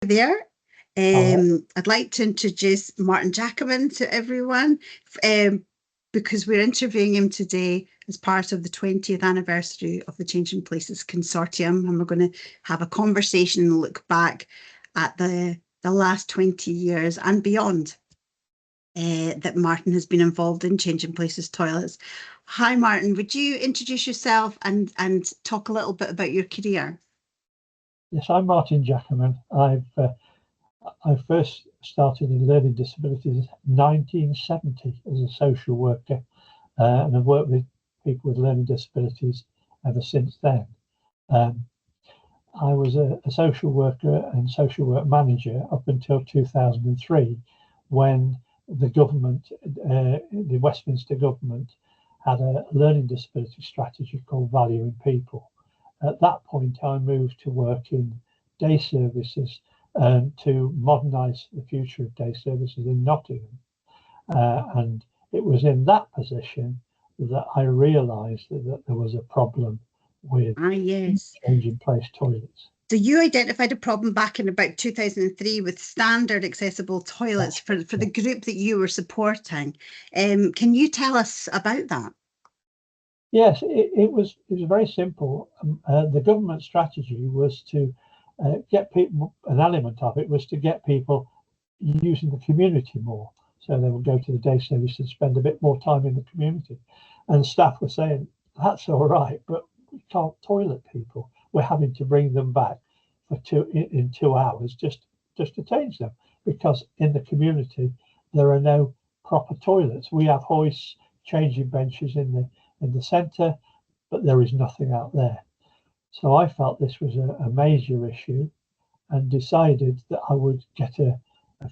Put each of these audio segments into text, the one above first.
there. Hello. I'd like to introduce Martin Jackaman to everyone um, because we're interviewing him today as part of the 20th anniversary of the Changing Places Consortium, and we're going to have a conversation and look back at the last 20 years and beyond that Martin has been involved in Changing Places toilets. Hi, Martin. Would you introduce yourself and talk a little bit about your career? Yes, I'm Martin Jackaman. I first started in learning disabilities in 1970 as a social worker, and I've worked with people with learning disabilities ever since then. I was a social worker and social work manager up until 2003, when the government, the Westminster government, had a learning disability strategy called Valuing People. At that point, I moved to work in day services to modernise the future of day services in Nottingham. And it was in that position that I realised that there was a problem with Yes. changing place toilets. So you identified a problem back in about 2003 with standard accessible toilets for the group that you were supporting. Can you tell us about that? Yes, it was very simple. The government strategy was to get people, an element of it was to get people using the community more. So they would go to the day service and spend a bit more time in the community. And staff were saying, that's all right, but we can't toilet people. We're having to bring them back for in 2 hours just to change them, because in the community there are no proper toilets. We have hoists, changing benches in the centre, but there is nothing out there. So I felt this was a major issue and decided that I would get a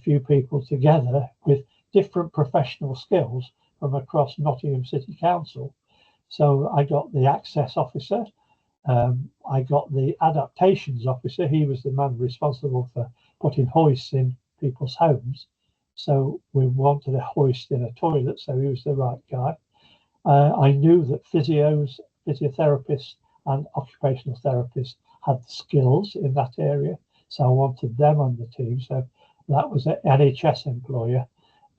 few people together with different professional skills from across Nottingham City Council. So I got the access officer, I got the adaptations officer. He was the man responsible for putting hoists in people's homes. So we wanted a hoist in a toilet, so he was the right guy. I knew that physiotherapists and occupational therapists had skills in that area, so I wanted them on the team. So that was an NHS employer.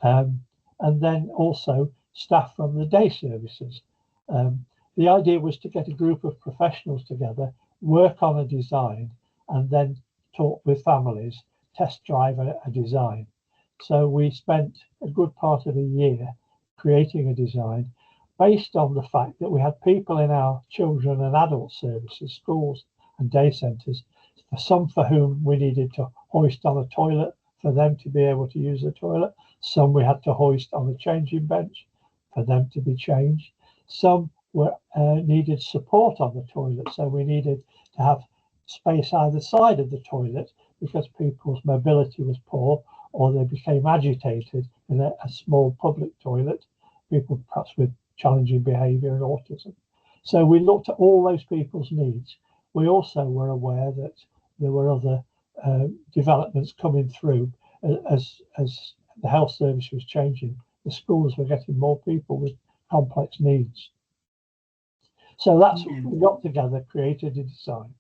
And then also staff from the day services. The idea was to get a group of professionals together, work on a design, and then talk with families, test drive a design. So we spent a good part of a year creating a design based on the fact that we had people in our children and adult services, schools and day centres, some for whom we needed to hoist on a toilet for them to be able to use the toilet. Some we had to hoist on a changing bench for them to be changed. Some were needed support on the toilet, so we needed to have space either side of the toilet because people's mobility was poor, or they became agitated in a small public toilet, people perhaps with challenging behaviour and autism. So we looked at all those people's needs. We also were aware that there were other developments coming through as the health service was changing. The schools were getting more people with complex needs. So that's we got together, created a design.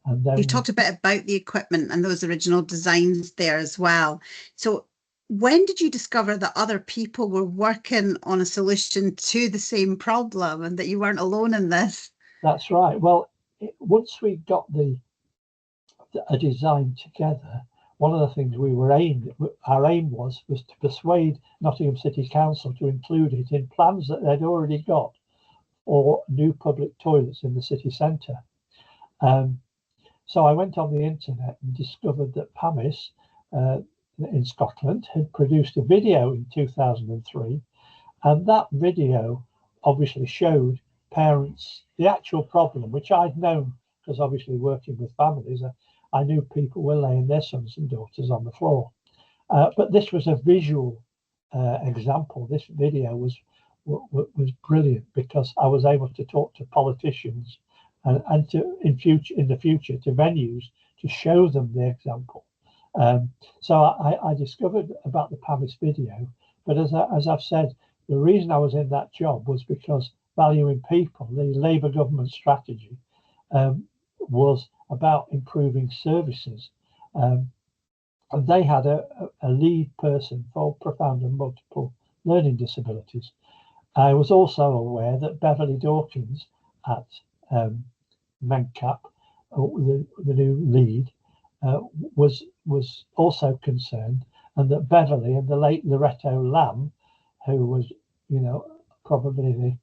And then you talked a bit about the equipment and those original designs there as well. So when did you discover that other people were working on a solution to the same problem and that you weren't alone in this? That's right. Well, once we got a design together, one of the things our aim was to persuade Nottingham City Council to include it in plans that they'd already got for new public toilets in the city centre. So I went on the internet and discovered that PAMIS in Scotland had produced a video in 2003, and that video obviously showed parents the actual problem, which I'd known because obviously working with families, I knew people were laying their sons and daughters on the floor. But this was a visual example. This video was brilliant because I was able to talk to politicians and to in the future to venues to show them the example. So I discovered about the PAMIS video, but as I've said, the reason I was in that job was because Valuing People, the Labour government strategy, was about improving services. and they had a lead person for profound and multiple learning disabilities. I was also aware that Beverly Dawkins at MENCAP, the new lead, was also concerned, and that Beverly and the late Loretto Lamb, who was, probably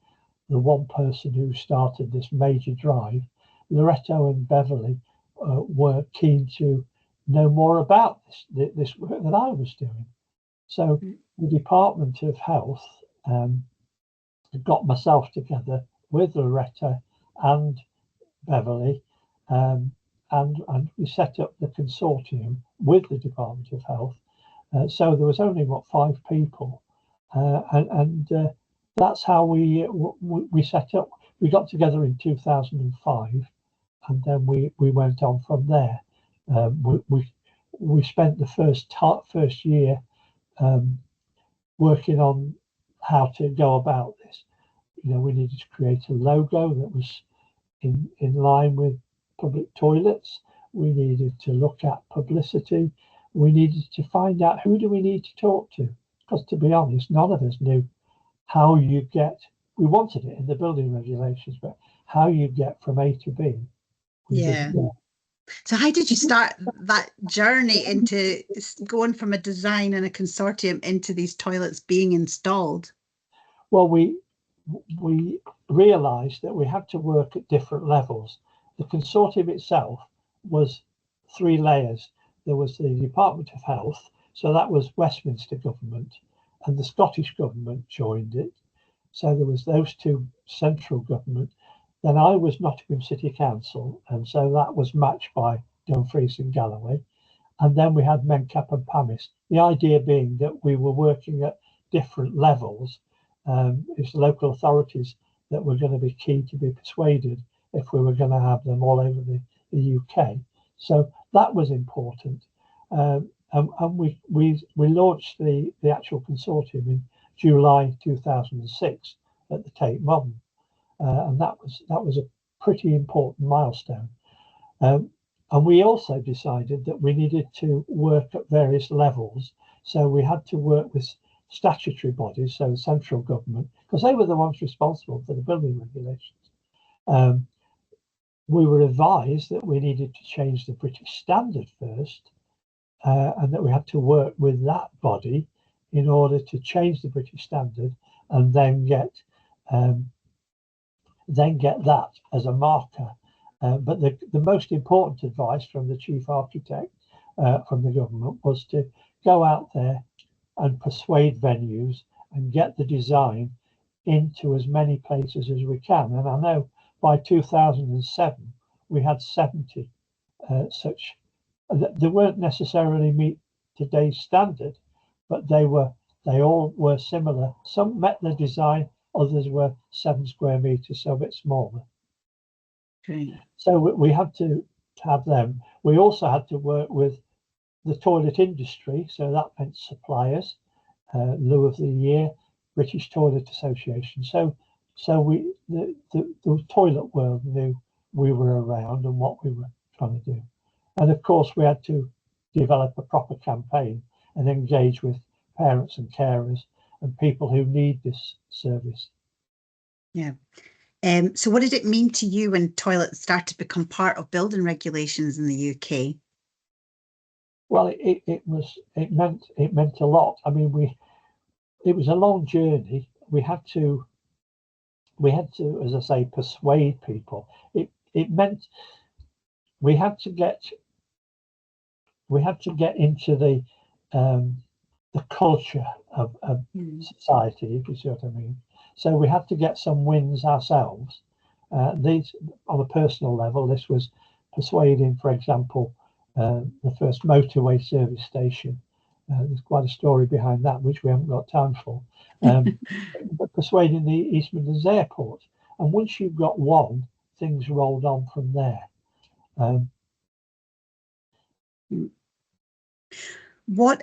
the one person who started this major drive, Loretto and Beverly were keen to know more about this work that I was doing. So the Department of Health got myself together with Loretta and Beverly, and we set up the consortium with the Department of Health. So there was only 5 people, and that's how we set up. We got together in 2005, and then we went on from there. We spent the first year working on how to go about this. We needed to create a logo that was in line with public toilets. We needed to look at publicity. We needed to find out who do we need to talk to, because to be honest, none of us knew how you get. We wanted it in the building regulations, but how you get from A to B. Yeah. So how did you start that journey into going from a design and a consortium into these toilets being installed? Well, we realised that we had to work at different levels. The consortium itself was 3 layers. There was the Department of Health, so that was Westminster government, and the Scottish government joined it. So there was those 2 central government. Then I was Nottingham City Council, and so that was matched by Dumfries and Galloway. And then we had MENCAP and PAMIS. The idea being that we were working at different levels. It's local authorities that were going to be key to be persuaded if we were going to have them all over the UK. So that was important. And we launched the actual consortium in July 2006 at the Tate Modern. And that was a pretty important milestone. And we also decided that we needed to work at various levels. So we had to work with statutory bodies, so central government, because they were the ones responsible for the building regulations. We were advised that we needed to change the British standard first, and that we had to work with that body in order to change the British standard, and then get that as a marker. But the most important advice from the chief architect from the government was to go out there and persuade venues and get the design into as many places as we can. And I know by 2007 we had 70 such. They weren't necessarily meet today's standard, but they all were similar. Some met the design, others were 7 square meters, so a bit smaller. Okay. So we had to have them. We also had to work with the toilet industry, so that meant suppliers, Loo of the Year, British Toilet Association. So the toilet world knew we were around and what we were trying to do. And of course, we had to develop a proper campaign and engage with parents and carers and people who need this service. Yeah. So what did it mean to you when toilets started to become part of building regulations in the UK? Well, it meant a lot. I mean, it was a long journey. We had to, as I say, persuade people. It meant we had to get into the culture of society, if you see what I mean. So we had to get some wins ourselves. These, on a personal level, this was persuading, for example, the first motorway service station. There's quite a story behind that, which we haven't got time for. But persuading the East Midlands Airport. And once you've got one, things rolled on from there. What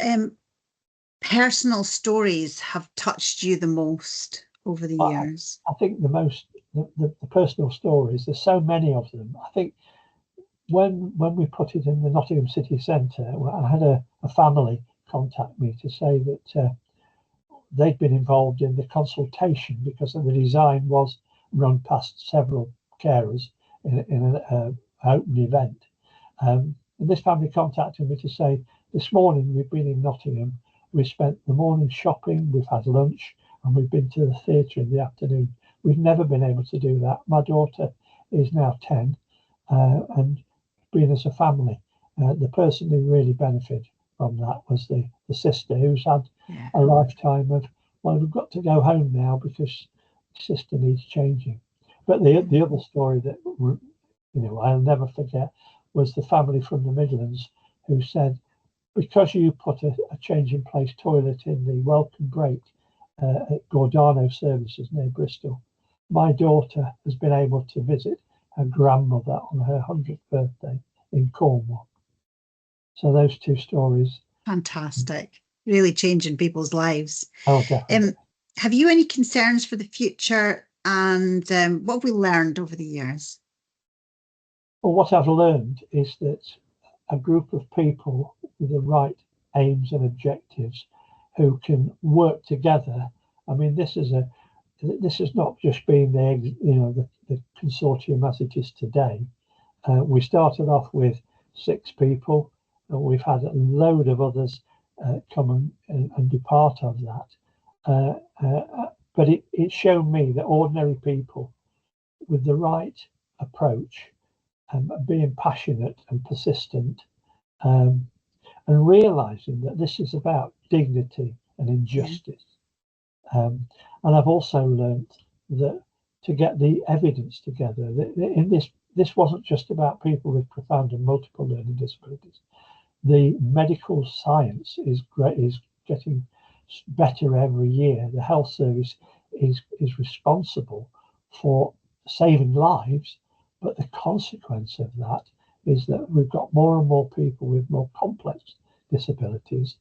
personal stories have touched you the most over the years? I think the personal stories, there's so many of them. I think when we put it in the Nottingham city centre, I had a family contact me to say that they'd been involved in the consultation because the design was run past several carers in an open event. And this family contacted me to say, this morning we've been in Nottingham, we spent the morning shopping, we've had lunch, and we've been to the theatre in the afternoon. We've never been able to do that. My daughter is now 10, and being as a family, the person who really benefited from that was the sister, who's had a lifetime of, well, we've got to go home now because sister needs changing. But the other story that I'll never forget was the family from the Midlands who said, because you put a change in place toilet in the welcome break at Gordano Services near Bristol, my daughter has been able to visit her grandmother on her 100th birthday in Cornwall. So those two stories. Fantastic. Really changing people's lives. Oh, definitely. Have you any concerns for the future, and what have we learned over the years? Well, what I've learned is that a group of people with the right aims and objectives who can work together. I mean, this has not just been the consortium as it is today. We started off with 6 people, and we've had a load of others come and be part of that. But it's shown me that ordinary people with the right approach, being passionate and persistent, and realizing that this is about dignity and injustice. And I've also learned that to get the evidence together, in this wasn't just about people with profound and multiple learning disabilities. The medical science is getting better every year. The health service is responsible for saving lives, but the consequence of that is that we've got more and more people with more complex disabilities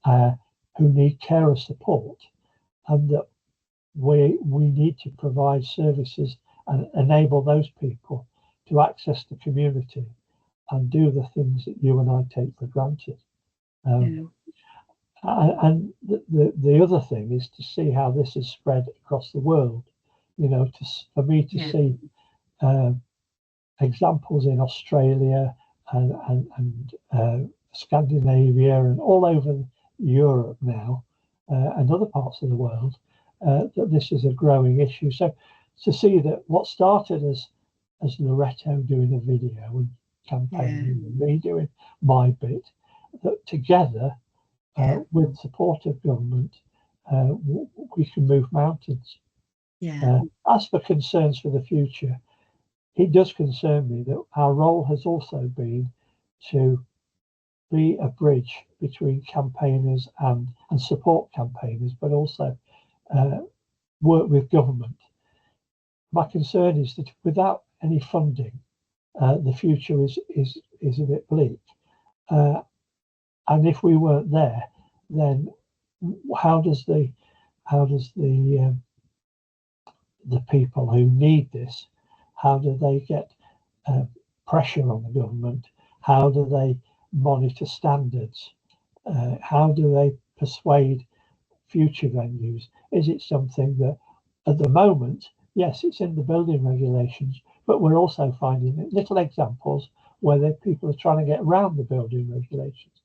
who need carer support, and that we need to provide services and enable those people to access the community and do the things that you and I take for granted. And the other thing is to see how this has spread across the world. For me to see examples in Australia and Scandinavia and all over Europe now, and other parts of the world, that this is a growing issue. So to see that what started as Loretto doing a video and campaigning, and me doing my bit, that together, with support of government, we can move mountains. As for concerns for the future, it does concern me that our role has also been to be a bridge between campaigners and support campaigners, but also work with government. My concern is that without any funding, the future is a bit bleak. And if we weren't there, then how does the people who need this, how do they get pressure on the government? How do they monitor standards? How do they persuade future venues? Is it something that at the moment, yes, it's in the building regulations, but we're also finding little examples where people are trying to get around the building regulations.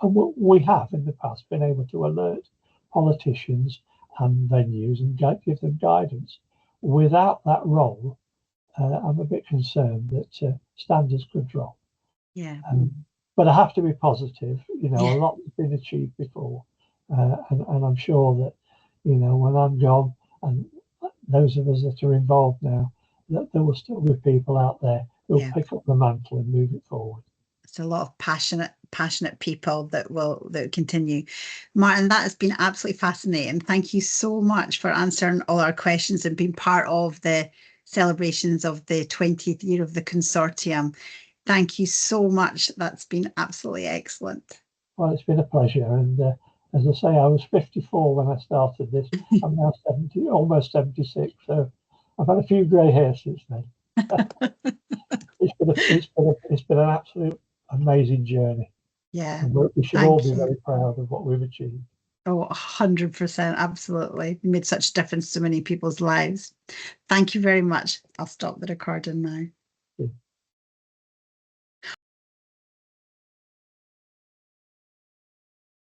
And we have in the past been able to alert politicians and venues and give them guidance. Without that role, I'm a bit concerned that standards could drop. But I have to be positive. A lot has been achieved before, and I'm sure that when I'm gone, and those of us that are involved now, that there will still be people out there who'll pick up the mantle and move it forward. It's a lot of passionate people that will continue. Martin, that has been absolutely fascinating. Thank you so much for answering all our questions and being part of the celebrations of the 20th year of the consortium. Thank you so much. That's been absolutely excellent. Well, it's been a pleasure. And as I say, I was 54 when I started this. I'm now 70, almost 76. So I've had a few grey hairs since then. It's been an absolute amazing journey. Yeah. And we should all be very proud of what we've achieved. Oh, 100%. Absolutely. You made such a difference to many people's lives. Thank you very much. I'll stop the recording now.